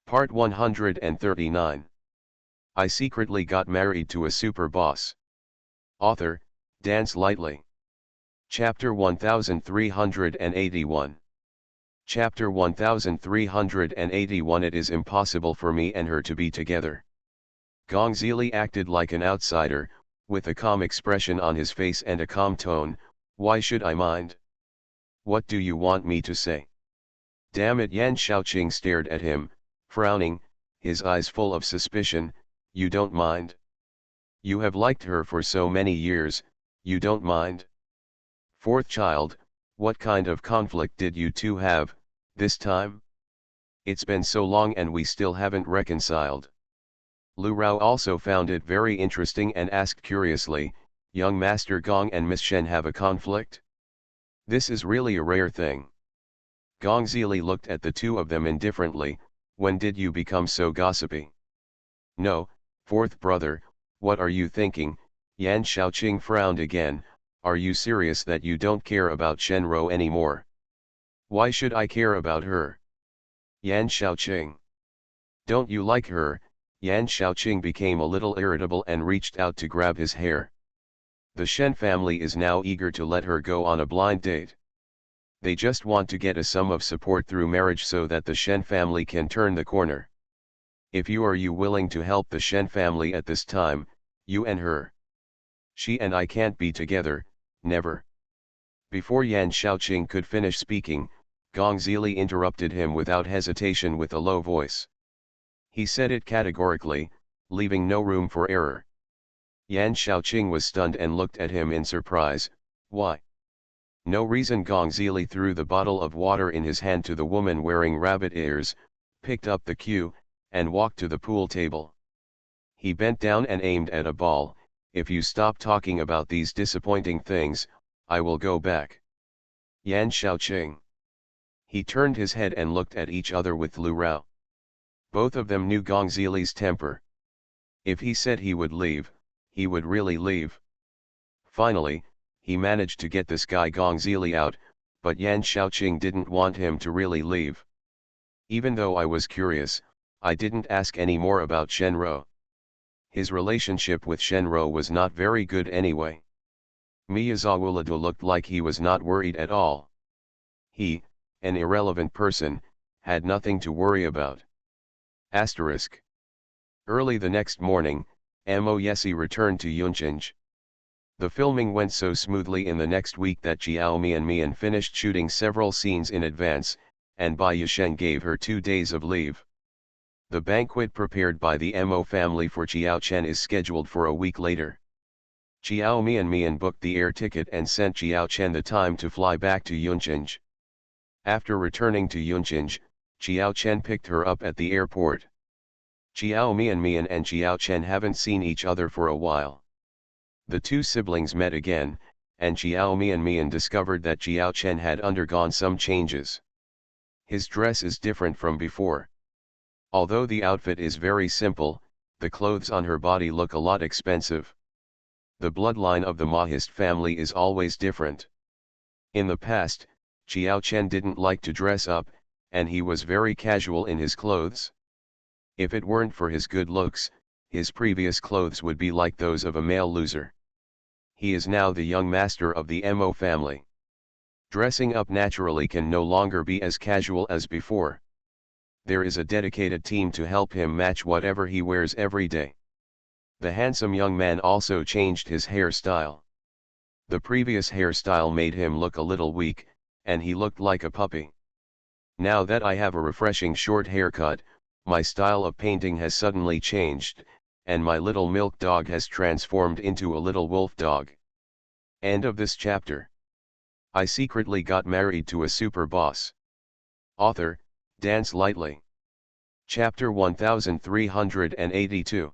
Part 139. I secretly got married to a super boss. Author, Dance Lightly. Chapter 1381. Chapter 1381. It is impossible for me and her to be together. Gong Zili acted like an outsider, with a calm expression on his face and a calm tone. Why should I mind? What do you want me to say? Damn it! Yan Shaoqing stared at him, frowning, his eyes full of suspicion. You don't mind? You have liked her for so many years, you don't mind? Fourth child, what kind of conflict did you two have, this time? It's been so long and we still haven't reconciled. Lu Rao also found it very interesting and asked curiously, young Master Gong and Miss Shen have a conflict? This is really a rare thing. Gong Zili looked at the two of them indifferently. When did you become so gossipy? No, fourth brother, what are you thinking? Yan Shaoqing frowned again. Are you serious that you don't care about Shenro anymore? Why should I care about her? Yan Shaoqing. Don't you like her? Yan Shaoqing became a little irritable and reached out to grab his hair. The Shen family is now eager to let her go on a blind date. They just want to get a sum of support through marriage so that the Shen family can turn the corner. If you are willing to help the Shen family at this time, you and her. She and I can't be together, never. Before Yan Shaoqing could finish speaking, Gong Zili interrupted him without hesitation with a low voice. He said it categorically, leaving no room for error. Yan Shaoqing was stunned and looked at him in surprise. Why? No reason. Gong Zili threw the bottle of water in his hand to the woman wearing rabbit ears, picked up the cue, and walked to the pool table. He bent down and aimed at a ball. If you stop talking about these disappointing things, I will go back. Yan Shaoqing. He turned his head and looked at each other with Lu Rao. Both of them knew Gong Zili's temper. If he said he would leave, he would really leave. Finally, he managed to get this guy Gong Zili out, but Yan Shaoqing didn't want him to really leave. Even though I was curious, I didn't ask any more about Shenro. His relationship with Shenro was not very good anyway. Miyazawulado looked like he was not worried at all. He, an irrelevant person, had nothing to worry about. Asterisk. Early the next morning, Mo Yesi returned to Yunqing. The filming went so smoothly in the next week that Jiao Mian finished shooting several scenes in advance, and Bai Yushen gave her 2 days of leave. The banquet prepared by the Mo family for Jiao Chen is scheduled for a week later. Jiao Mian booked the air ticket and sent Jiao Chen the time to fly back to Yunqing. After returning to Yunqing, Jiao Chen picked her up at the airport. Jiao Mian and Jiao Chen haven't seen each other for a while. The two siblings met again, and Jiao Mian discovered that Jiao Chen had undergone some changes. His dress is different from before. Although the outfit is very simple, the clothes on her body look a lot expensive. The bloodline of the Mahist family is always different. In the past, Jiao Chen didn't like to dress up, and he was very casual in his clothes. If it weren't for his good looks, his previous clothes would be like those of a male loser. He is now the young master of the Mo family. Dressing up naturally can no longer be as casual as before. There is a dedicated team to help him match whatever he wears every day. The handsome young man also changed his hairstyle. The previous hairstyle made him look a little weak, and he looked like a puppy. Now that I have a refreshing short haircut, my style of painting has suddenly changed, and my little milk dog has transformed into a little wolf dog. End of this chapter. I secretly got married to a super boss. Author, Dance Lightly. Chapter 1382.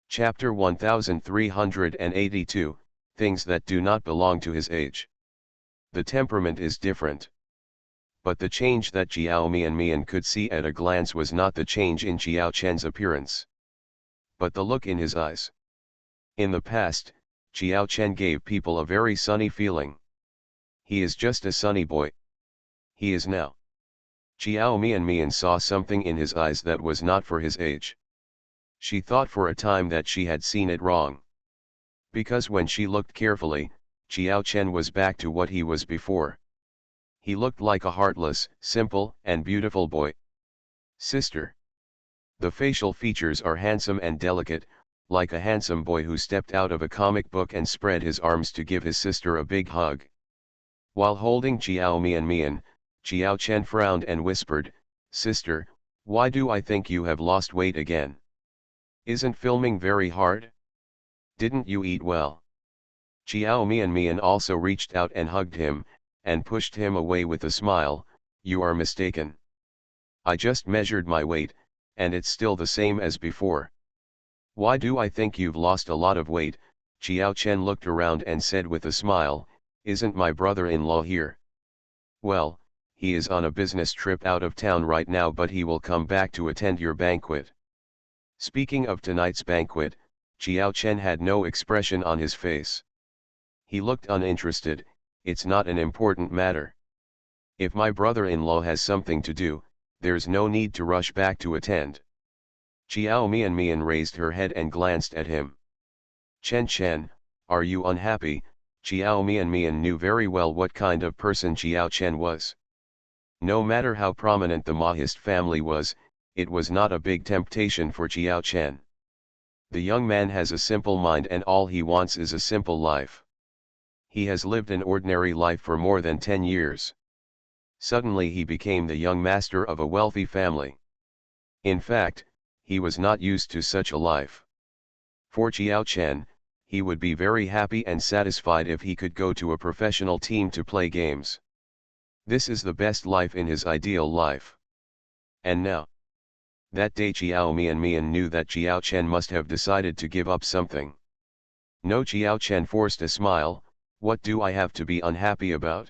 Chapter 1382, Things that do not belong to his age. The temperament is different. But the change that Jiao Mian could see at a glance was not the change in Jiao Chen's appearance, but the look in his eyes. In the past, Jiao Chen gave people a very sunny feeling. He is just a sunny boy. He is now Chiao Mian saw something in his eyes that was not for his age. She thought for a time that she had seen it wrong. Because when she looked carefully, Chiao Chen was back to what he was before. He looked like a heartless, simple, and beautiful boy. Sister. The facial features are handsome and delicate, like a handsome boy who stepped out of a comic book and spread his arms to give his sister a big hug. While holding Chiao Mian, Chiao Chen frowned and whispered, "Sister, why do I think you have lost weight again? Isn't filming very hard? Didn't you eat well?" Chiao Mian also reached out and hugged him, and pushed him away with a smile. "You are mistaken. I just measured my weight, and it's still the same as before." "Why do I think you've lost a lot of weight?" Chiao Chen looked around and said with a smile, "Isn't my brother-in-law here?" "Well, he is on a business trip out of town right now, but he will come back to attend your banquet." Speaking of tonight's banquet, Chiao Chen had no expression on his face. He looked uninterested. "It's not an important matter. If my brother-in-law has something to do, there's no need to rush back to attend." Chiao Mian raised her head and glanced at him. Chen, are you unhappy?" Chiao Mian knew very well what kind of person Chiao Chen was. No matter how prominent the Mahist family was, it was not a big temptation for Chiao Chen. The young man has a simple mind and all he wants is a simple life. He has lived an ordinary life for more than 10 years. Suddenly he became the young master of a wealthy family. In fact, he was not used to such a life. For Chiao Chen, he would be very happy and satisfied if he could go to a professional team to play games. This is the best life in his ideal life. And now, that day Chiao Mian knew that Chiao Chen must have decided to give up something. "No," Chiao Chen forced a smile, "what do I have to be unhappy about?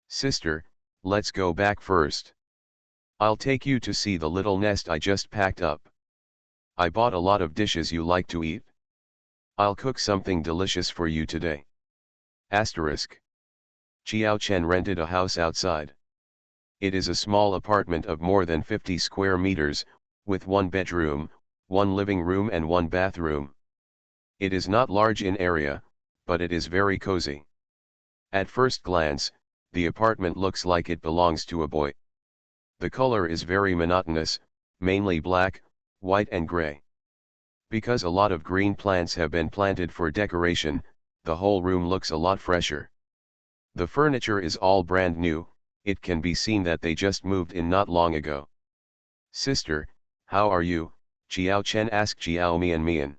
Sister, let's go back first. I'll take you to see the little nest I just packed up. I bought a lot of dishes you like to eat. I'll cook something delicious for you today." Asterisk. Chiao Chen rented a house outside. It is a small apartment of more than 50 square meters, with one bedroom, one living room and one bathroom. It is not large in area, but it is very cozy. At first glance, the apartment looks like it belongs to a boy. The color is very monotonous, mainly black, white and gray. Because a lot of green plants have been planted for decoration, the whole room looks a lot fresher. The furniture is all brand new. It can be seen that they just moved in not long ago. "Sister, how are you?" Chiao Chen asked Chiao Mian.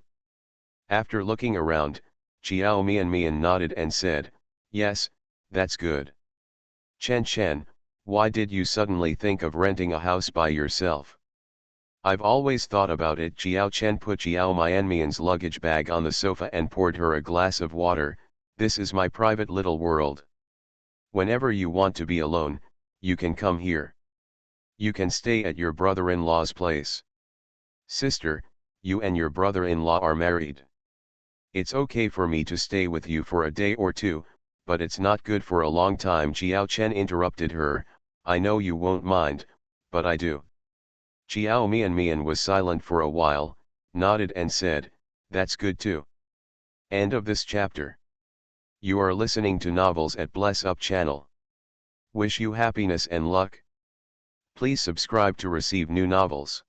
After looking around, Chiao Mian nodded and said, "Yes, that's good." Chen, why did you suddenly think of renting a house by yourself?" "I've always thought about it." Chiao Chen put Chiao Mian's luggage bag on the sofa and poured her a glass of water. "This is my private little world. Whenever you want to be alone, you can come here. You can stay at your brother-in-law's place." "Sister, you and your brother-in-law are married. It's okay for me to stay with you for a day or two, but it's not good for a long time." Chiao Chen interrupted her, "I know you won't mind, but I do." Chiao Mian was silent for a while, nodded and said, "That's good too." End of this chapter. You are listening to Novels at Bless Up channel. Wish you happiness and luck. Please subscribe to receive new novels.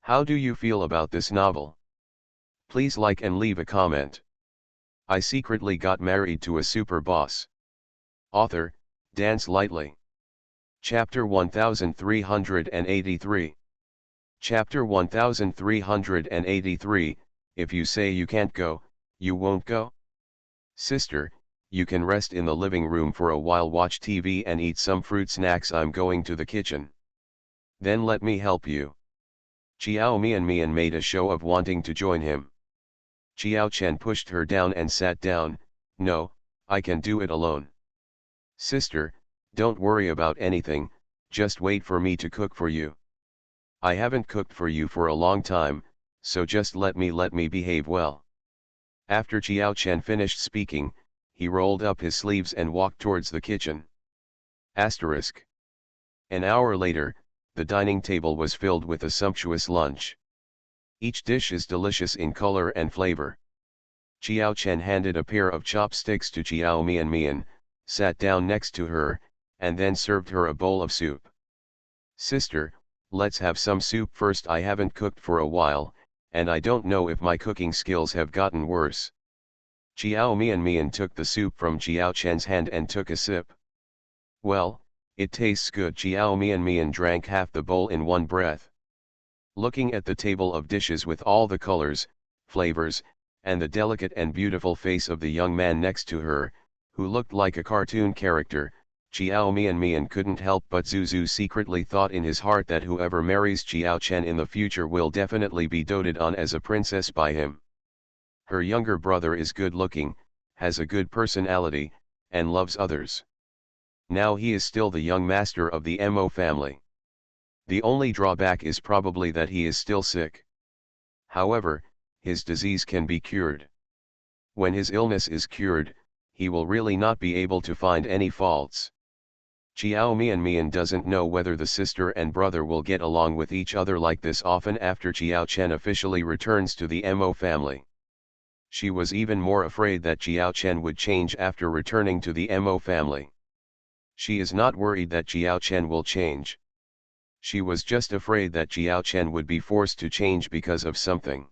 How do you feel about this novel? Please like and leave a comment. I secretly got married to a super boss. Author, Dance Lightly. Chapter 1383. Chapter 1383, If you say you can't go, you won't go? Sister, you can rest in the living room for a while, watch TV and eat some fruit snacks. I'm going to the kitchen. Then let me help you. Chiao Mian made a show of wanting to join him. Chiao Chen pushed her down and sat down. "No, I can do it alone." "Sister, don't worry about anything, just wait for me to cook for you. I haven't cooked for you for a long time, so just let me behave well." After Chiao Chen finished speaking, he rolled up his sleeves and walked towards the kitchen. Asterisk. An hour later, the dining table was filled with a sumptuous lunch. Each dish is delicious in color and flavor. Chiao Chen handed a pair of chopsticks to Chiao Mian, sat down next to her, and then served her a bowl of soup. "Sister, let's have some soup first. I haven't cooked for a while, and I don't know if my cooking skills have gotten worse." Chiao Mian took the soup from Chiao Chen's hand and took a sip. "Well, it tastes good." Chiao Mian drank half the bowl in one breath. Looking at the table of dishes with all the colors, flavors, and the delicate and beautiful face of the young man next to her, who looked like a cartoon character, Chiao Mian couldn't help but Zuzu secretly thought in his heart that whoever marries Chiao Chen in the future will definitely be doted on as a princess by him. Her younger brother is good looking, has a good personality, and loves others. Now he is still the young master of the Mo family. The only drawback is probably that he is still sick. However, his disease can be cured. When his illness is cured, he will really not be able to find any faults. Chiao Mian doesn't know whether the sister and brother will get along with each other like this often after Chiao Chen officially returns to the Mo family. She was even more afraid that Chiao Chen would change after returning to the Mo family. She is not worried that Chiao Chen will change. She was just afraid that Chiao Chen would be forced to change because of something.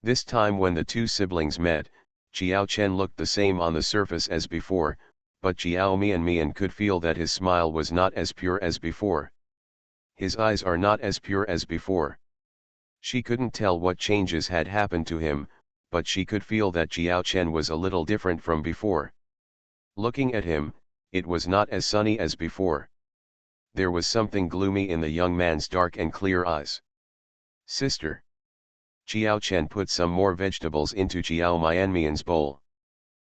This time when the two siblings met, Chiao Chen looked the same on the surface as before, but Chiao Mian could feel that his smile was not as pure as before. His eyes are not as pure as before. She couldn't tell what changes had happened to him, but she could feel that Chiao Chen was a little different from before. Looking at him, it was not as sunny as before. There was something gloomy in the young man's dark and clear eyes. "Sister." Chiao Chen put some more vegetables into Chiao Mian's bowl.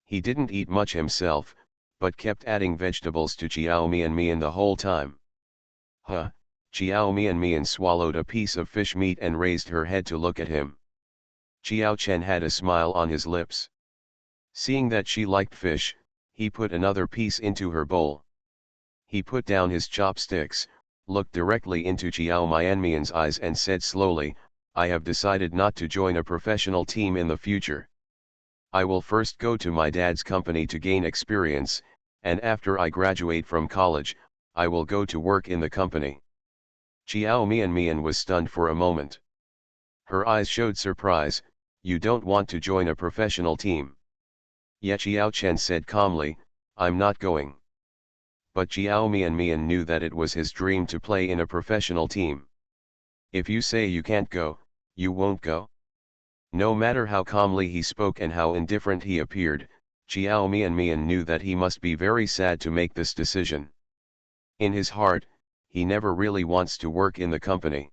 He didn't eat much himself, but kept adding vegetables to Chiao Mian the whole time. "Huh." Chiao Mian swallowed a piece of fish meat and raised her head to look at him. Chiao Chen had a smile on his lips. Seeing that she liked fish, he put another piece into her bowl. He put down his chopsticks, looked directly into Chiao Mian's eyes and said slowly, "I have decided not to join a professional team in the future. I will first go to my dad's company to gain experience, and after I graduate from college, I will go to work in the company." Chiao Mian was stunned for a moment. Her eyes showed surprise. "You don't want to join a professional team?" Yet Chiao Chen said calmly, "I'm not going." But Chiao Mian knew that it was his dream to play in a professional team. "If you say you can't go, you won't go?" No matter how calmly he spoke and how indifferent he appeared, Chiao Mian knew that he must be very sad to make this decision. In his heart, he never really wants to work in the company.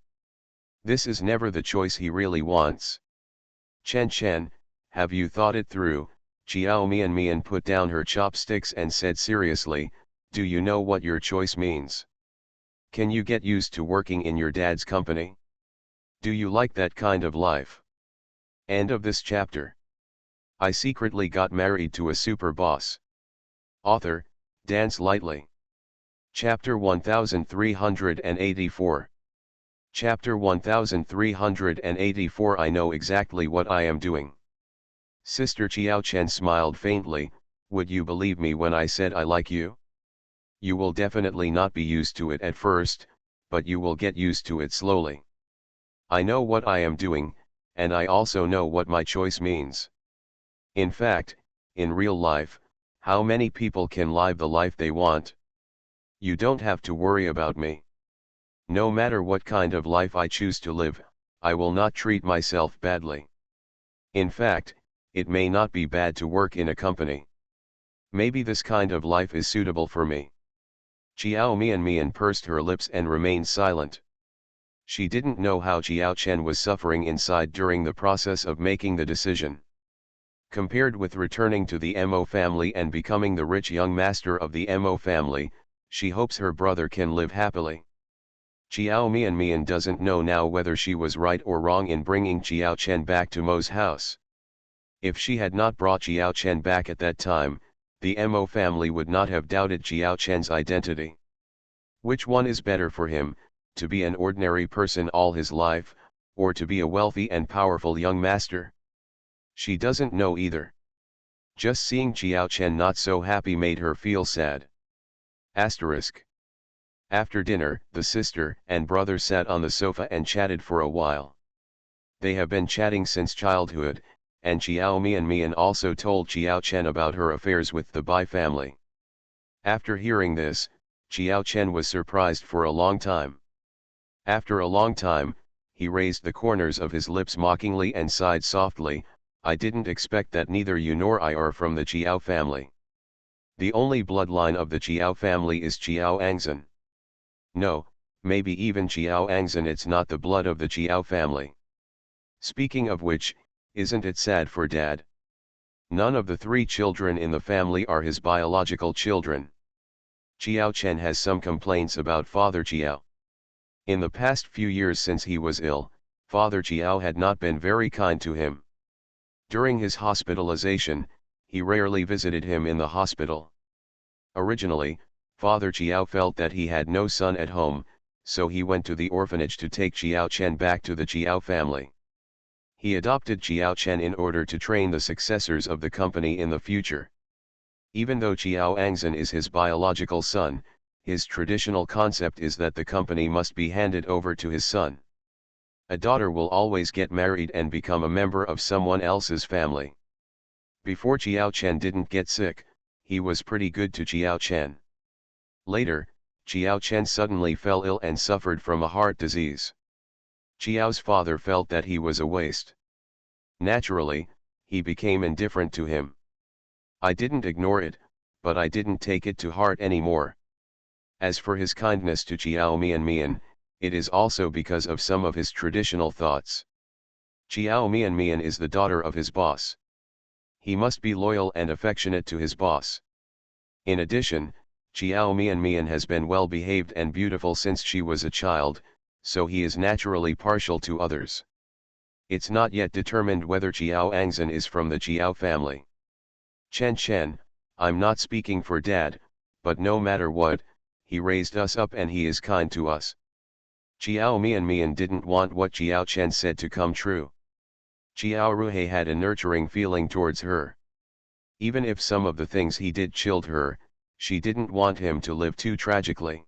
This is never the choice he really wants. Chen, have you thought it through?" Chiao Mian put down her chopsticks and said seriously, "Do you know what your choice means? Can you get used to working in your dad's company? Do you like that kind of life?" End of this chapter. I secretly got married to a super boss. Author, Dance Lightly. Chapter 1384. Chapter 1384. I know exactly what I am doing. Sister Chiao Chen smiled faintly, "Would you believe me when I said I like you? You will definitely not be used to it at first, but you will get used to it slowly. I know what I am doing, and I also know what my choice means. In fact, in real life, how many people can live the life they want? You don't have to worry about me. No matter what kind of life I choose to live, I will not treat myself badly. In fact, it may not be bad to work in a company. Maybe this kind of life is suitable for me." Chiao Mian pursed her lips and remained silent. She didn't know how Chiao Chen was suffering inside during the process of making the decision. Compared with returning to the Mo family and becoming the rich young master of the Mo family, she hopes her brother can live happily. Chiao Mian doesn't know now whether she was right or wrong in bringing Chiao Chen back to Mo's house. If she had not brought Chiao Chen back at that time, the Mo family would not have doubted Chiao Chen's identity. Which one is better for him, to be an ordinary person all his life, or to be a wealthy and powerful young master? She doesn't know either. Just seeing Qiao Chen not so happy made her feel sad. Asterisk. After dinner, the sister and brother sat on the sofa and chatted for a while. They have been chatting since childhood, and Qiao Mian also told Qiao Chen about her affairs with the Bai family. After hearing this, Qiao Chen was surprised for a long time. After a long time, he raised the corners of his lips mockingly and sighed softly, "I didn't expect that neither you nor I are from the Qiao family. The only bloodline of the Qiao family is Qiao Angzan. No, maybe even Qiao Angzan, it's not the blood of the Qiao family. Speaking of which, isn't it sad for Dad? None of the 3 children in the family are his biological children." Qiao Chen has some complaints about Father Qiao. In the past few years since he was ill, Father Qiao had not been very kind to him. During his hospitalization, he rarely visited him in the hospital. Originally, Father Qiao felt that he had no son at home, so he went to the orphanage to take Qiao Chen back to the Qiao family. He adopted Qiao Chen in order to train the successors of the company in the future. Even though Qiao Angzan is his biological son, his traditional concept is that the company must be handed over to his son. A daughter will always get married and become a member of someone else's family. Before Qiao Chen didn't get sick, he was pretty good to Qiao Chen. Later, Qiao Chen suddenly fell ill and suffered from a heart disease. Qiao's father felt that he was a waste. Naturally, he became indifferent to him. "I didn't ignore it, but I didn't take it to heart anymore. As for his kindness to Qiao Mian, it is also because of some of his traditional thoughts. Qiao Mian is the daughter of his boss. He must be loyal and affectionate to his boss. In addition, Qiao Mian has been well behaved and beautiful since she was a child, so he is naturally partial to others. It's not yet determined whether Qiao Angzan is from the Qiao family. Chen, I'm not speaking for Dad, but no matter what, he raised us up and he is kind to us." Qiao Mian didn't want what Qiao Chen said to come true. Qiao Ruhe had a nurturing feeling towards her. Even if some of the things he did chilled her, she didn't want him to live too tragically.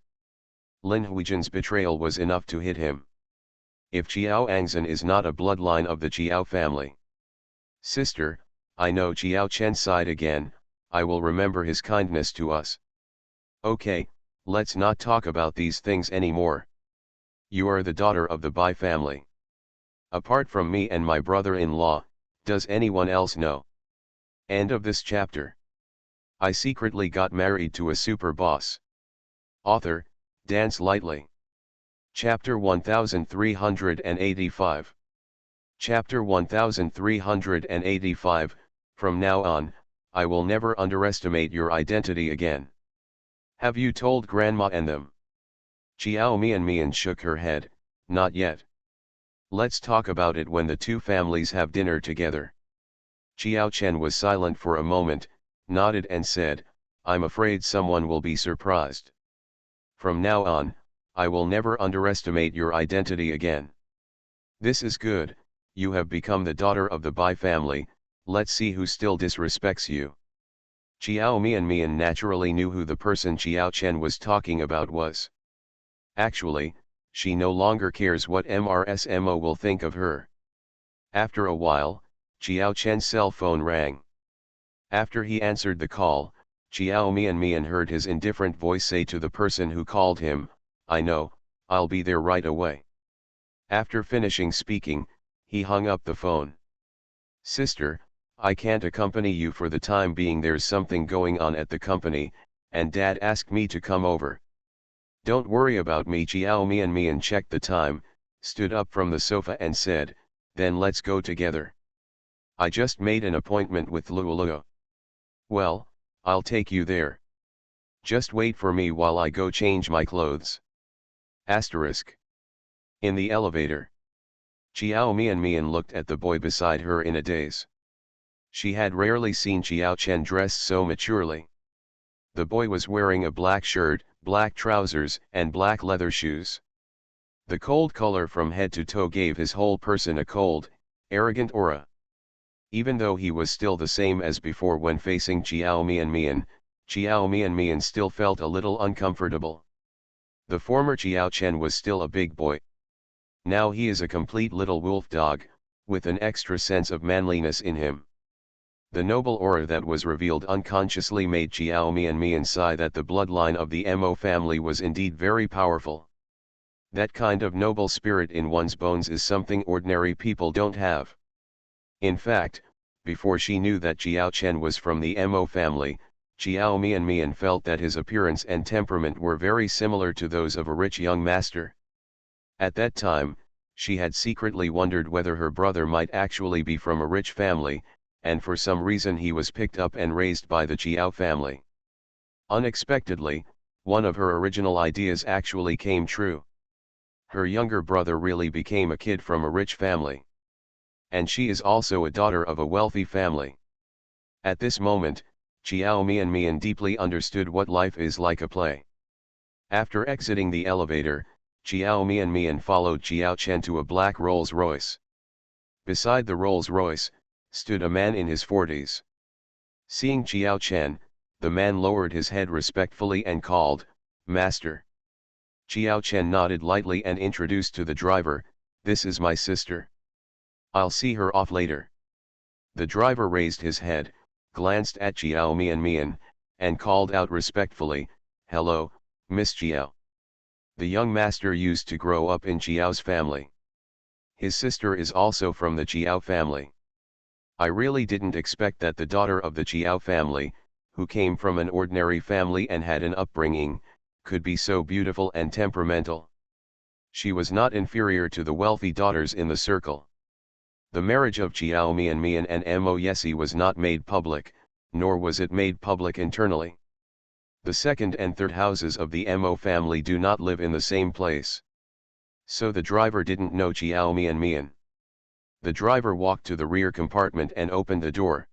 Lin Huijian's betrayal was enough to hit him. If Qiao Angzan is not a bloodline of the Qiao family. "Sister, I know," Qiao Chen sighed again, "I will remember his kindness to us. Okay, let's not talk about these things anymore. You are the daughter of the Bai family. Apart from me and my brother-in-law, does anyone else know?" End of this chapter. I secretly got married to a super boss. Author, Dance Lightly. Chapter 1385. Chapter 1385, From now on, I will never underestimate your identity again. Have you told Grandma and them? Qiao Mian shook her head, "Not yet. Let's talk about it when the 2 families have dinner together." Qiao Chen was silent for a moment, nodded and said, "I'm afraid someone will be surprised. From now on, I will never underestimate your identity again. This is good, you have become the daughter of the Bai family, let's see who still disrespects you." Qiao Mian naturally knew who the person Qiao Chen was talking about was. Actually, she no longer cares what MRSMO will think of her. After a while, Qiao Chen's cell phone rang. After he answered the call, Qiao Mian heard his indifferent voice say to the person who called him, "I know, I'll be there right away." After finishing speaking, he hung up the phone. "Sister, I can't accompany you for the time being, there's something going on at the company, and Dad asked me to come over." "Don't worry about me." Qiao Mian checked the time, stood up from the sofa and said, "Then let's go together. I just made an appointment with Luoluo." "Well, I'll take you there. Just wait for me while I go change my clothes." Asterisk. In the elevator. Qiao Mian looked at the boy beside her in a daze. She had rarely seen Qiao Chen dressed so maturely. The boy was wearing a black shirt, black trousers and black leather shoes. The cold color from head to toe gave his whole person a cold, arrogant aura. Even though he was still the same as before when facing Chiao Mian still felt a little uncomfortable. The former Chiao Chen was still a big boy. Now he is a complete little wolf dog, with an extra sense of manliness in him. The noble aura that was revealed unconsciously made Chiao Mian sigh that the bloodline of the Mo family was indeed very powerful. That kind of noble spirit in one's bones is something ordinary people don't have. In fact, before she knew that Chiao Chen was from the Mo family, Chiao Mian felt that his appearance and temperament were very similar to those of a rich young master. At that time, she had secretly wondered whether her brother might actually be from a rich family, and for some reason he was picked up and raised by the Chiao family. Unexpectedly, one of her original ideas actually came true. Her younger brother really became a kid from a rich family. And she is also a daughter of a wealthy family. At this moment, Chiao Mian deeply understood what life is like a play. After exiting the elevator, Chiao Mian followed Chiao Chen to a black Rolls-Royce. Beside the Rolls-Royce, stood a man in his 40s. Seeing Chiao Chen, the man lowered his head respectfully and called, "Master." Chiao Chen nodded lightly and introduced to the driver, "This is my sister. I'll see her off later." The driver raised his head, glanced at Chiao Mian, and called out respectfully, "Hello, Miss Chiao." The young master used to grow up in Chiao's family. His sister is also from the Chiao family. I really didn't expect that the daughter of the Chiao family, who came from an ordinary family and had an upbringing, could be so beautiful and temperamental. She was not inferior to the wealthy daughters in the circle. The marriage of Chiao Mian and Mo Yesi was not made public, nor was it made public internally. The second and third houses of the Mo family do not live in the same place. So the driver didn't know Chiao Mian. The driver walked to the rear compartment and opened the door.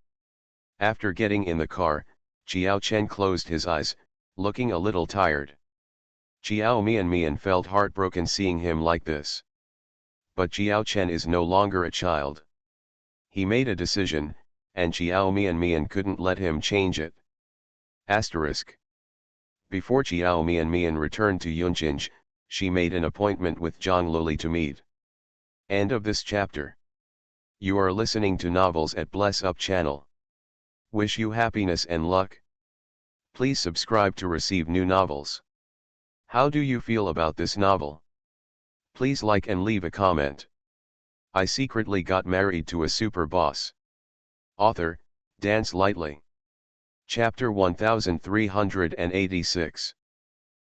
After getting in the car, Chiao Chen closed his eyes, looking a little tired. Chiao Mian felt heartbroken seeing him like this. But Chiao Chen is no longer a child. He made a decision, and Chiao Mian couldn't let him change it. Asterisk. Before Chiao Mian returned to Yunchinj, she made an appointment with Zhang Luli to meet. End of this chapter. You are listening to Novels at Bless Up channel. Wish you happiness and luck. Please subscribe to receive new novels. How do you feel about this novel? Please like and leave a comment. I secretly got married to a super boss. Author, Dance Lightly. Chapter 1386.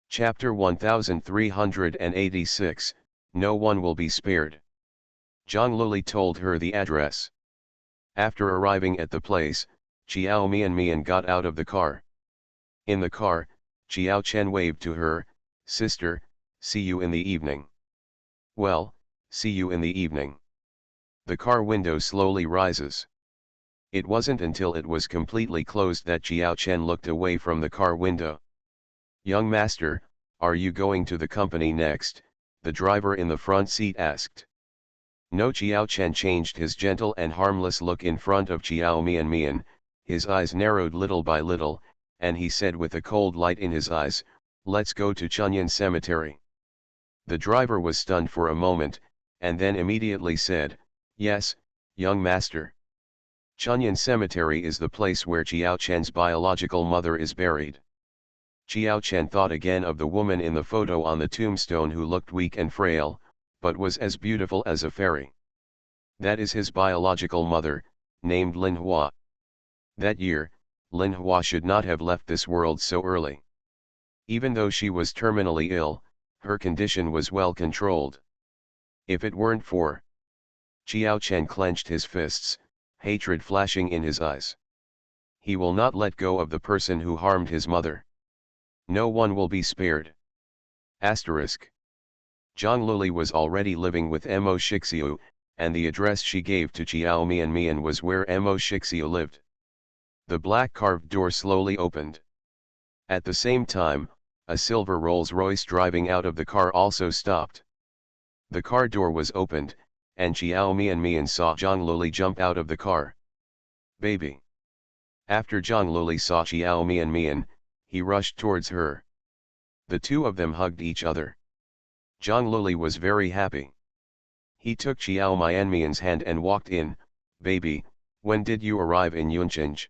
Chapter 1386, No one will be spared. Zhang Luli told her the address. After arriving at the place, Chiao Mian got out of the car. In the car, Chiao Chen waved to her, "Sister, see you in the evening." "Well, see you in the evening." The car window slowly rises. It wasn't until it was completely closed that Chiao Chen looked away from the car window. "Young master, are you going to the company next?" the driver in the front seat asked. No. Chiao Chen changed his gentle and harmless look in front of Chiao Mian, his eyes narrowed little by little, and he said with a cold light in his eyes, "Let's go to Chunyan Cemetery." The driver was stunned for a moment, and then immediately said, "Yes, young master." Chunyan Cemetery is the place where Chiao Chen's biological mother is buried. Chiao Chen thought again of the woman in the photo on the tombstone who looked weak and frail, but was as beautiful as a fairy. That is his biological mother, named Lin Hua. That year, Lin Hua should not have left this world so early. Even though she was terminally ill, her condition was well controlled. If it weren't for... Chiao Chen clenched his fists, hatred flashing in his eyes. He will not let go of the person who harmed his mother. No one will be spared. Asterisk. Zhang Luli was already living with Mo Shixiu, and the address she gave to Chiao Mian was where Mo Shixiu lived. The black carved door slowly opened. At the same time, A silver Rolls-Royce driving out of the car also stopped. The car door was opened, and Xiao Mian saw Zhang Luli jump out of the car. Baby. After Zhang Luli saw Xiao Mian, he rushed towards her. The two of them hugged each other. Zhang Luli was very happy. He took Xiao Mian's hand and walked in. Baby, when did you arrive in Yuncheng?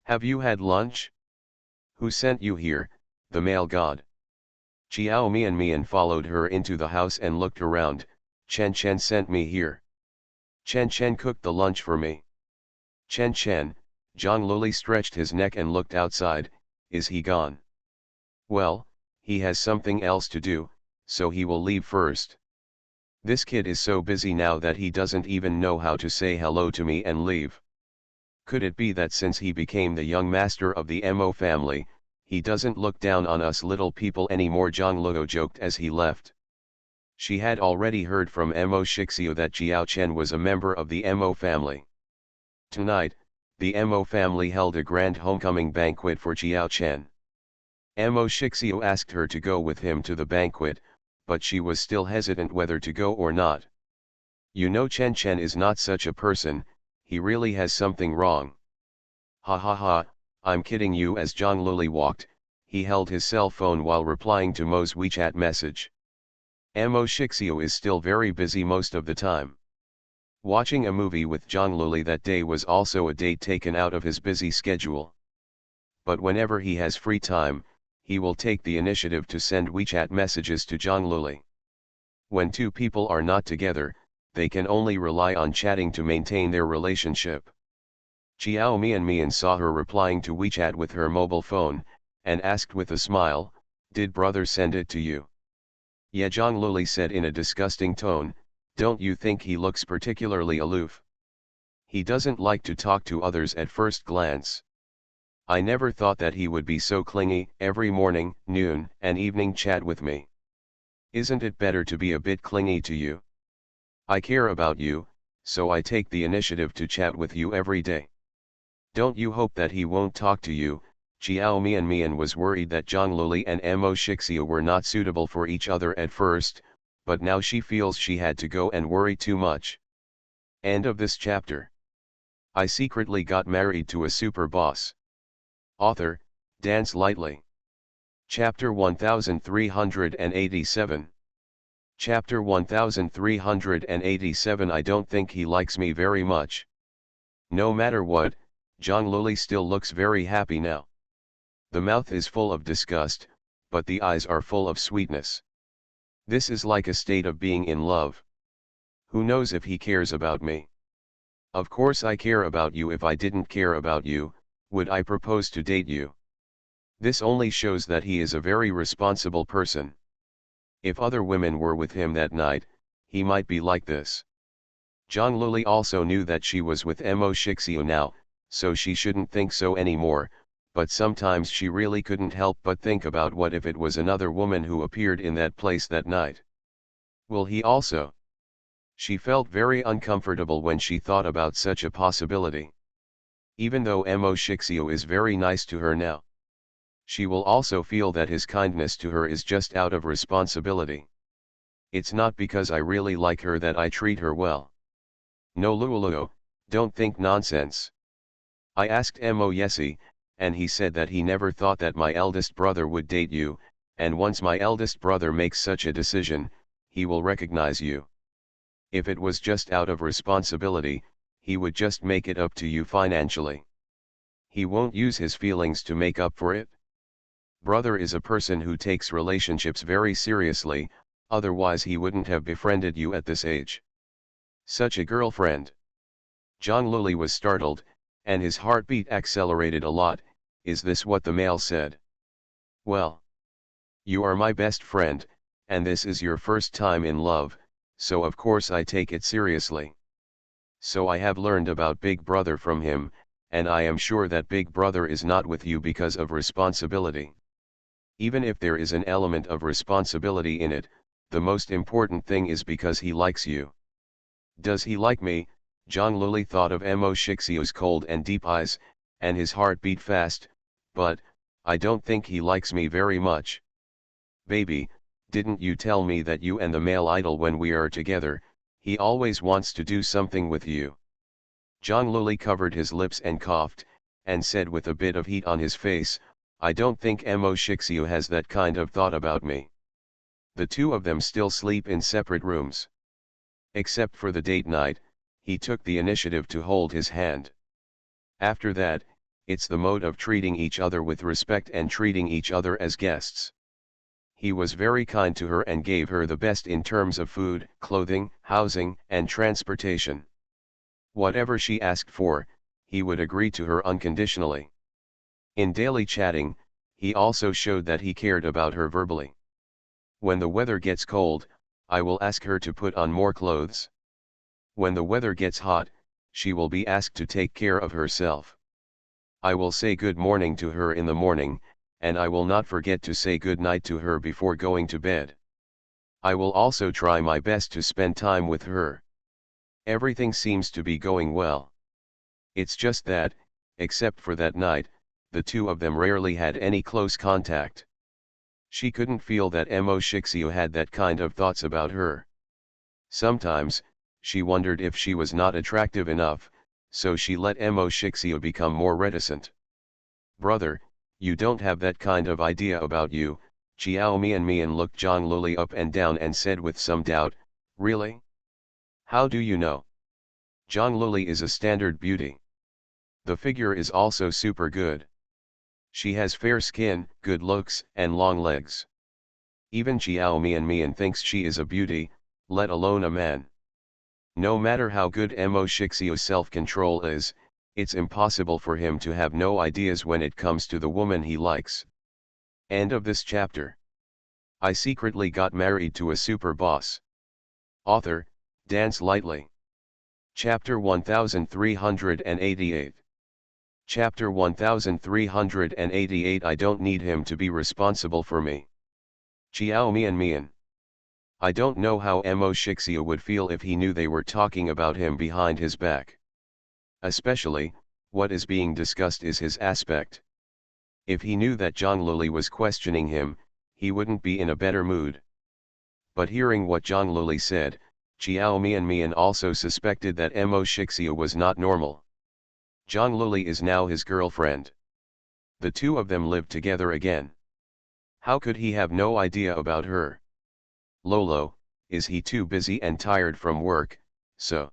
Have you had lunch? Who sent you here, the male god? Xiao Mian followed her into the house and looked around. Chen sent me here. Chen cooked the lunch for me. Chen, Zhang Luli stretched his neck and looked outside. Is he gone? Well, he has something else to do, so he will leave first. This kid is so busy now that he doesn't even know how to say hello to me and leave. Could it be that since he became the young master of the Mo family, he doesn't look down on us little people anymore? Zhang Luo joked as he left. She had already heard from Mo Shixiu that Jiao Chen was a member of the Mo family. Tonight, the Mo family held a grand homecoming banquet for Jiao Chen. Mo Shixiu asked her to go with him to the banquet, but she was still hesitant whether to go or not. You know Chen is not such a person, he really has something wrong. Ha ha ha, I'm kidding you. As Zhang Luli walked, he held his cell phone while replying to Mo's WeChat message. Mo Shixiu is still very busy most of the time. Watching a movie with Zhang Luli that day was also a date taken out of his busy schedule. But whenever he has free time, he will take the initiative to send WeChat messages to Zhang Luli. When two people are not together, they can only rely on chatting to maintain their relationship. Xiao Mian saw her replying to WeChat with her mobile phone, and asked with a smile, "Did brother send it to you?" Yeah, Zhang Luli said in a disgusting tone. Don't you think he looks particularly aloof? He doesn't like to talk to others at first glance. I never thought that he would be so clingy. Every morning, noon, and evening chat with me. Isn't it better to be a bit clingy to you? I care about you, so I take the initiative to chat with you every day. Don't you hope that he won't talk to you? Xiao Mian was worried that Zhang Luli and Mo Shixiu were not suitable for each other at first, but now she feels she had to go and worry too much. End of this chapter. I secretly got married to a super boss. Author, Dance Lightly. Chapter 1387. Chapter 1387. I don't think he likes me very much. No matter what, Zhang Luli still looks very happy now. The mouth is full of disgust, but the eyes are full of sweetness. This is like a state of being in love. Who knows if he cares about me? Of course I care about you. If I didn't care about you, would I propose to date you? This only shows that he is a very responsible person. If other women were with him that night, he might be like this. Zhang Luli also knew that she was with Mo Shixiu now, so she shouldn't think so anymore, but sometimes she really couldn't help but think about what if it was another woman who appeared in that place that night. Will he also? She felt very uncomfortable when she thought about such a possibility. Even though Mo Shixiu is very nice to her now, she will also feel that his kindness to her is just out of responsibility. It's not because I really like her that I treat her well. No Luluo, don't think nonsense. I asked Mo Yesi, and he said that he never thought that my eldest brother would date you, and once my eldest brother makes such a decision, he will recognize you. If it was just out of responsibility, he would just make it up to you financially. He won't use his feelings to make up for it. Brother is a person who takes relationships very seriously, otherwise he wouldn't have befriended you at this age. Such a girlfriend. Zhang Luli was startled, and his heartbeat accelerated a lot. Is this what the male said? Well, you are my best friend, and this is your first time in love, so of course I take it seriously. So I have learned about Big Brother from him, and I am sure that Big Brother is not with you because of responsibility. Even if there is an element of responsibility in it, the most important thing is because he likes you. Does he like me? Zhang Luli thought of Mo Shixiu's cold and deep eyes, and his heart beat fast, but, I don't think he likes me very much. Baby, didn't you tell me that you and the male idol when we are together, he always wants to do something with you? Zhang Luli covered his lips and coughed, and said with a bit of heat on his face, I don't think Mo Shixiu has that kind of thought about me. The two of them still sleep in separate rooms. Except for the date night, he took the initiative to hold his hand. After that, it's the mode of treating each other with respect and treating each other as guests. He was very kind to her and gave her the best in terms of food, clothing, housing, and transportation. Whatever she asked for, he would agree to her unconditionally. In daily chatting, he also showed that he cared about her verbally. When the weather gets cold, I will ask her to put on more clothes. When the weather gets hot, she will be asked to take care of herself. I will say good morning to her in the morning, and I will not forget to say good night to her before going to bed. I will also try my best to spend time with her. Everything seems to be going well. It's just that, except for that night, the two of them rarely had any close contact. She couldn't feel that Mo Shixiu had that kind of thoughts about her. Sometimes, she wondered if she was not attractive enough, so she let Mo Shixiu become more reticent. Brother, you don't have that kind of idea about you, Chiao Mian looked Zhang Luli up and down and said with some doubt, really? How do you know? Zhang Luli is a standard beauty. The figure is also super good. She has fair skin, good looks, and long legs. Even Chiao Mian thinks she is a beauty, let alone a man. No matter how good Mo Shixiu's self-control is, it's impossible for him to have no ideas when it comes to the woman he likes. End of this chapter. I secretly got married to a super boss. Author, Dance Lightly. Chapter 1388. Chapter 1388 I don't need him to be responsible for me. Chiao Mian. I don't know how Mo Shixiu would feel if he knew they were talking about him behind his back. Especially, what is being discussed is his aspect. If he knew that Zhang Luli was questioning him, he wouldn't be in a better mood. But hearing what Zhang Luli said, Chiao Mian also suspected that Mo Shixiu was not normal. Zhang Luli is now his girlfriend. The two of them live together again. How could he have no idea about her? Lolo, is he too busy and tired from work, so?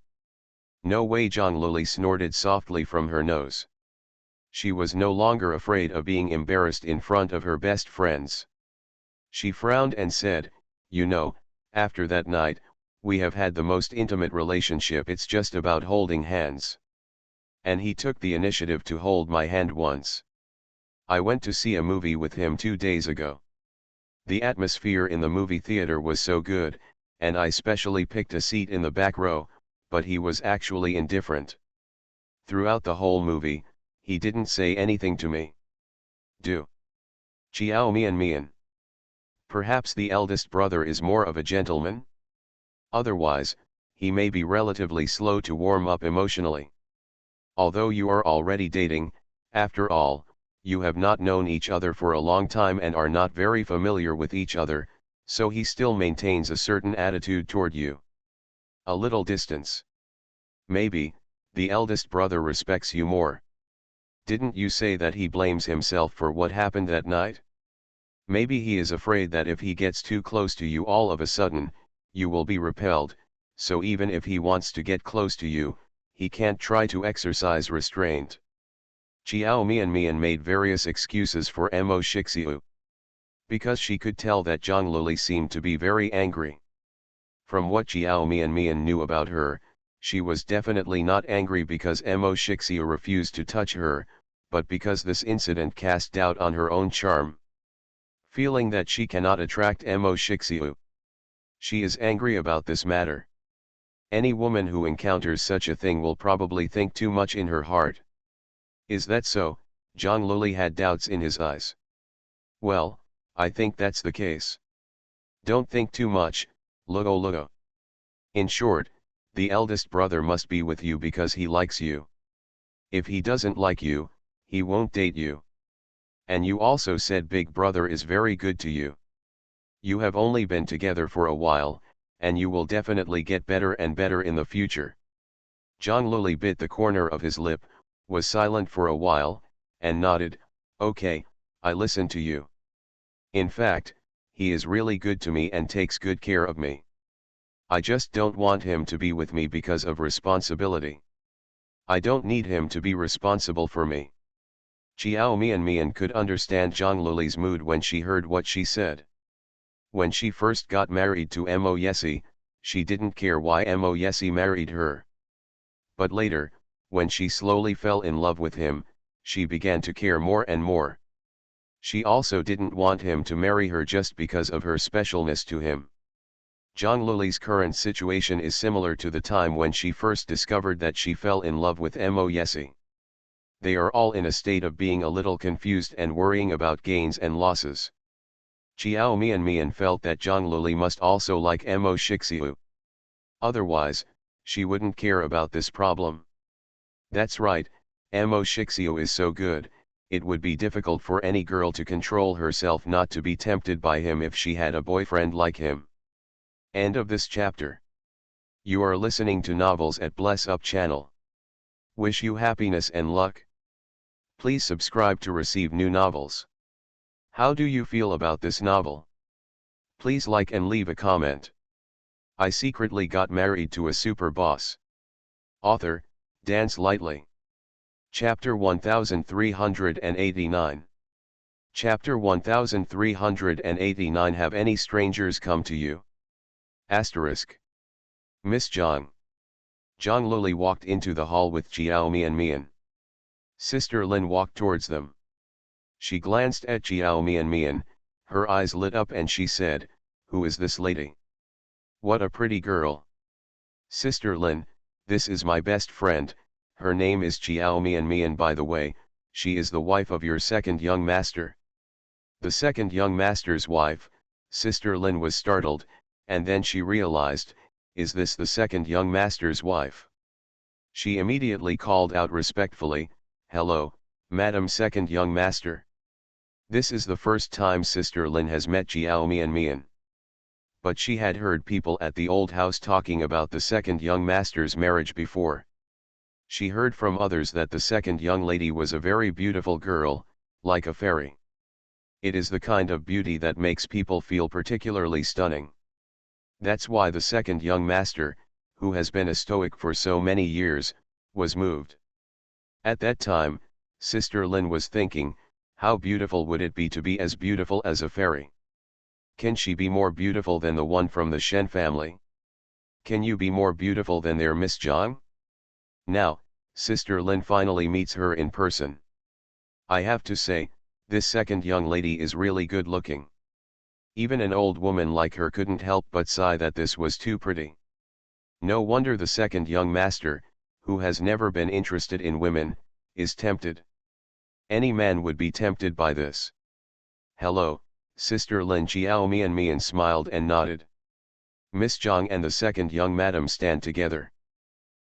No way, Zhang Luli snorted softly from her nose. She was no longer afraid of being embarrassed in front of her best friends. She frowned and said, you know, after that night, we have had the most intimate relationship, it's just about holding hands. And he took the initiative to hold my hand once. I went to see a movie with him 2 days ago. The atmosphere in the movie theater was so good, and I specially picked a seat in the back row, but he was actually indifferent. Throughout the whole movie, he didn't say anything to me. Do. Chiao Mian. Perhaps the eldest brother is more of a gentleman? Otherwise, he may be relatively slow to warm up emotionally. Although you are already dating, after all, you have not known each other for a long time and are not very familiar with each other, so he still maintains a certain attitude toward you. A little distance. Maybe, the eldest brother respects you more. Didn't you say that he blames himself for what happened that night? Maybe he is afraid that if he gets too close to you all of a sudden, you will be repelled, so even if he wants to get close to you, he can't try to exercise restraint. Chiao Mian made various excuses for Mo Shixiu. Because she could tell that Zhang Luli seemed to be very angry. From what Chiao Mian knew about her, she was definitely not angry because Mo Shixiu refused to touch her, but because this incident cast doubt on her own charm. Feeling that she cannot attract Mo Shixiu, she is angry about this matter. Any woman who encounters such a thing will probably think too much in her heart. Is that so? Zhang Luli had doubts in his eyes. Well, I think that's the case. Don't think too much, Lugo. In short, the eldest brother must be with you because he likes you. If he doesn't like you, he won't date you. And you also said big brother is very good to you. You have only been together for a while, and you will definitely get better and better in the future. Zhang Luli bit the corner of his lip, was silent for a while, and nodded, okay, I listen to you. In fact, he is really good to me and takes good care of me. I just don't want him to be with me because of responsibility. I don't need him to be responsible for me. Xiao Mian could understand Zhang Luli's mood when she heard what she said. When she first got married to Mo Yesi, she didn't care why Mo Yesi married her. But later, when she slowly fell in love with him, she began to care more and more. She also didn't want him to marry her just because of her specialness to him. Zhang Luli's current situation is similar to the time when she first discovered that she fell in love with Mo Yesi. They are all in a state of being a little confused and worrying about gains and losses. Xiao Mian felt that Zhang Luli must also like Mo Shixiu. Otherwise, she wouldn't care about this problem. That's right, Mo Shixiu is so good, it would be difficult for any girl to control herself not to be tempted by him if she had a boyfriend like him. End of this chapter. You are listening to Novels at Bless Up channel. Wish you happiness and luck. Please subscribe to receive new novels. How do you feel about this novel? Please like and leave a comment. I secretly got married to a super boss. Author, Dance Lightly. Chapter 1389. Chapter 1389. Have any strangers come to you? Asterisk. Miss Zhang. Zhang Luli walked into the hall with Xiao Mian. Sister Lin walked towards them. She glanced at Xiao Mian, her eyes lit up and she said, "Who is this lady? What a pretty girl. Sister Lin, this is my best friend, her name is Xiao Mian. By the way, she is the wife of your second young master." The second young master's wife, Sister Lin was startled, and then she realized, is this the second young master's wife? She immediately called out respectfully, "Hello, Madam Second Young Master." This is the first time Sister Lin has met Xiao Mian. But she had heard people at the old house talking about the second young master's marriage before. She heard from others that the second young lady was a very beautiful girl, like a fairy. It is the kind of beauty that makes people feel particularly stunning. That's why the second young master, who has been a stoic for so many years, was moved. At that time, Sister Lin was thinking, how beautiful would it be to be as beautiful as a fairy? Can she be more beautiful than the one from the Shen family? Can you be more beautiful than their Miss Zhang? Now, Sister Lin finally meets her in person. I have to say, this second young lady is really good looking. Even an old woman like her couldn't help but sigh that this was too pretty. No wonder the second young master, who has never been interested in women, is tempted. Any man would be tempted by this. "Hello, Sister Lin." Xiao Mian smiled and nodded. Miss Zhang and the second young madam stand together.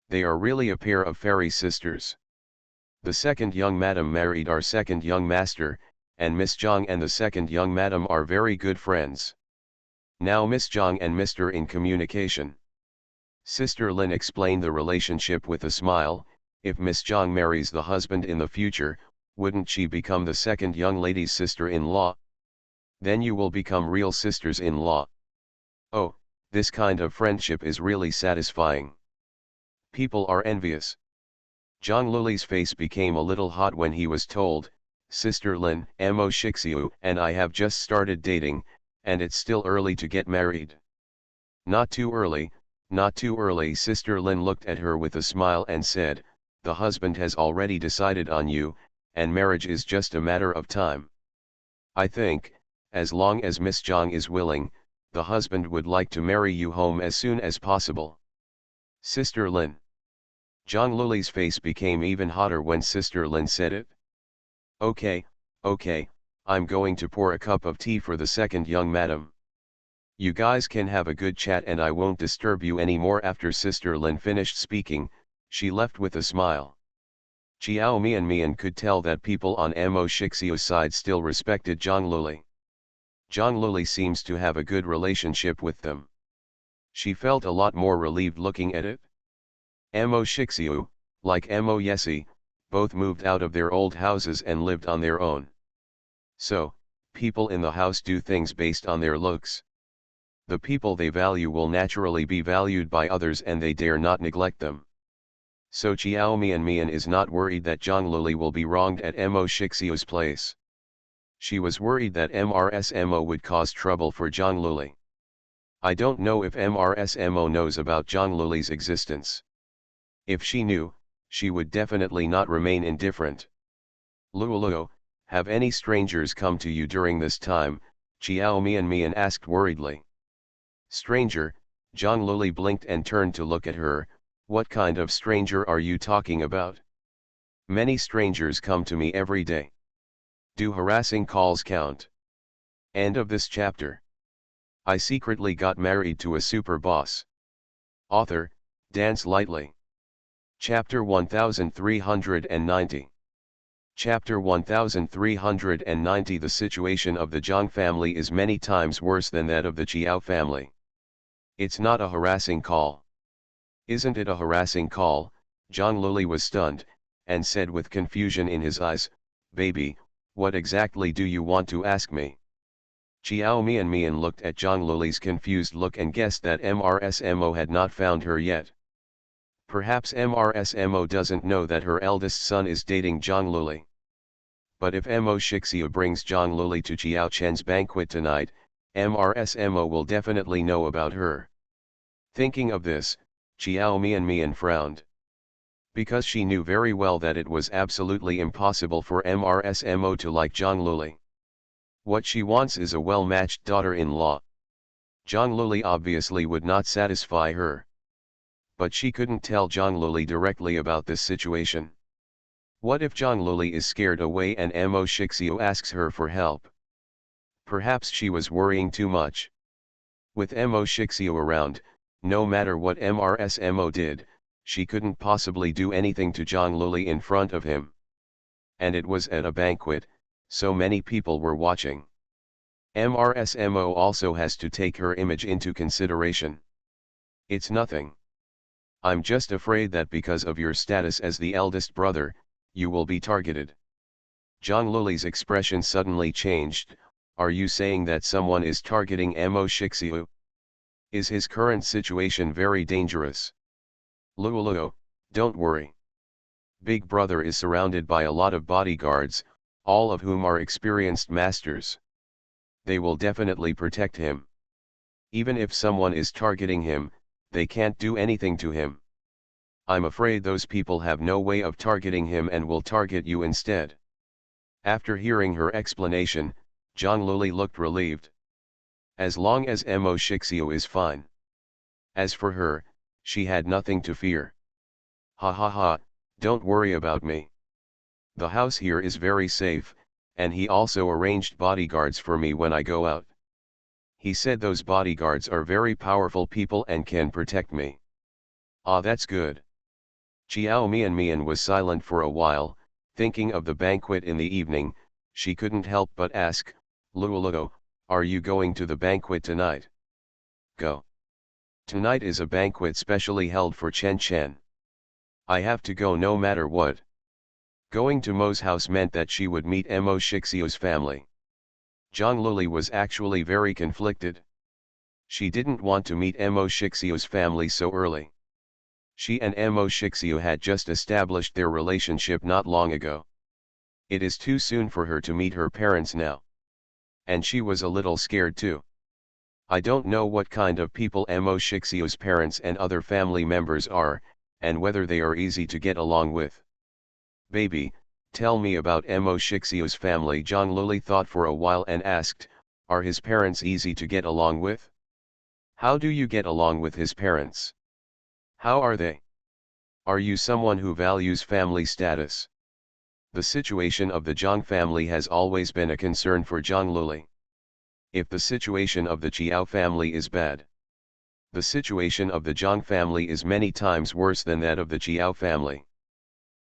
They are really a pair of fairy sisters. The second young madam married our second young master, and Miss Zhang and the second young madam are very good friends. Now Miss Zhang and Mr. in communication. Sister Lin explained the relationship with a smile. If Miss Zhang marries the husband in the future, wouldn't she become the second young lady's sister-in-law? Then you will become real sisters-in-law. Oh, this kind of friendship is really satisfying. People are envious. Zhang Luli's face became a little hot when he was told, "Sister Lin, Mo Shixiu and I have just started dating, and it's still early to get married." "Not too early, not too early." Sister Lin looked at her with a smile and said, "The husband has already decided on you, and marriage is just a matter of time. I think, as long as Miss Zhang is willing, the husband would like to marry you home as soon as possible." Sister Lin. Zhang Luli's face became even hotter when Sister Lin said it. Okay, I'm going to pour a cup of tea for the second young madam. You guys can have a good chat and I won't disturb you anymore." After Sister Lin finished speaking, she left with a smile. Xiao Mian could tell that people on Mo Shixiu's side still respected Zhang Luli. Zhang Luli seems to have a good relationship with them. She felt a lot more relieved looking at it. Mo Shixiu, like Mo Yesi, both moved out of their old houses and lived on their own. So, people in the house do things based on their looks. The people they value will naturally be valued by others and they dare not neglect them. So Chiao Mian is not worried that Zhang Luli will be wronged at Mo Shixiu's place. She was worried that MRSMO would cause trouble for Zhang Luli. I don't know if MRSMO knows about Zhang Luli's existence. If she knew, she would definitely not remain indifferent. Luoluo, have any strangers come to you during this time? Chiao Mian asked worriedly. Stranger, Zhang Luli blinked and turned to look at her. What kind of stranger are you talking about? Many strangers come to me every day. Do harassing calls count? End of this chapter. I secretly got married to a super boss. Author, Dance Lightly. Chapter 1390. Chapter 1390. The situation of the Zhang family is many times worse than that of the Chiao family. It's not a harassing call. Isn't it a harassing call? Zhang Luli was stunned, and said with confusion in his eyes, Baby, what exactly do you want to ask me? Chiao Mian looked at Zhang Luli's confused look and guessed that MRSMO had not found her yet. Perhaps MRSMO doesn't know that her eldest son is dating Zhang Luli. But if Mo Shixiu brings Zhang Luli to Chiao Chen's banquet tonight, MRSMO will definitely know about her. Thinking of this, Chiao Mian frowned. Because she knew very well that it was absolutely impossible for MRSMO to like Zhang Luli. What she wants is a well-matched daughter-in-law. Zhang Luli obviously would not satisfy her. But she couldn't tell Zhang Luli directly about this situation. What if Zhang Luli is scared away and Mo Shixiu asks her for help? Perhaps she was worrying too much. With Mo Shixiu around, no matter what MRSMO did, she couldn't possibly do anything to Zhang Luli in front of him. And it was at a banquet, so many people were watching. MRSMO also has to take her image into consideration. It's nothing. I'm just afraid that because of your status as the eldest brother, you will be targeted. Zhang Luli's expression suddenly changed. Are you saying that someone is targeting Mo Shixiu? Is his current situation very dangerous? Luoluo, don't worry. Big Brother is surrounded by a lot of bodyguards, all of whom are experienced masters. They will definitely protect him. Even if someone is targeting him, they can't do anything to him. I'm afraid those people have no way of targeting him and will target you instead. After hearing her explanation, Zhang Luli looked relieved. As long as Mo Shixiu is fine. As for her, she had nothing to fear. Ha ha ha, don't worry about me. The house here is very safe, and he also arranged bodyguards for me when I go out. He said those bodyguards are very powerful people and can protect me. Ah, that's good. Chiao Mian was silent for a while, thinking of the banquet in the evening. She couldn't help but ask, Luoluo, are you going to the banquet tonight? Go. Tonight is a banquet specially held for Chen Chen. I have to go no matter what. Going to Mo's house meant that she would meet Mo Shixiu's family. Zhang Luli was actually very conflicted. She didn't want to meet Mo Shixiu's family so early. She and Mo Shixiu had just established their relationship not long ago. It is too soon for her to meet her parents now. And she was a little scared too. I don't know what kind of people Mo Shixiu's parents and other family members are, and whether they are easy to get along with. Baby, tell me about Mo Shixiu's family. Zhang Luli thought for a while and asked, are his parents easy to get along with? How do you get along with his parents? How are they? Are you someone who values family status? The situation of the Zhang family has always been a concern for Zhang Luli. If the situation of the Chiao family is bad, the situation of the Zhang family is many times worse than that of the Chiao family.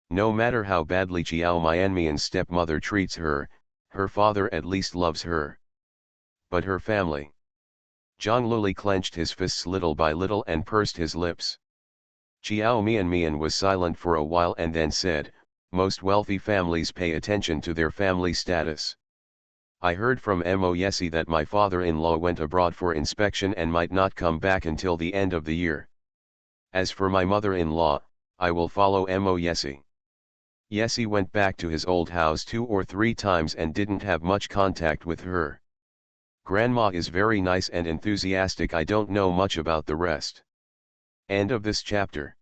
No matter how badly Chiao Mian's stepmother treats her, her father at least loves her. But her family. Zhang Luli clenched his fists little by little and pursed his lips. Chiao Mian was silent for a while and then said, most wealthy families pay attention to their family status. I heard from Mo Yesi that my father-in-law went abroad for inspection and might not come back until the end of the year. As for my mother-in-law, I will follow Mo Yesi. Yesi went back to his old house 2 or 3 times and didn't have much contact with her. Grandma is very nice and enthusiastic. I don't know much about the rest. End of this chapter.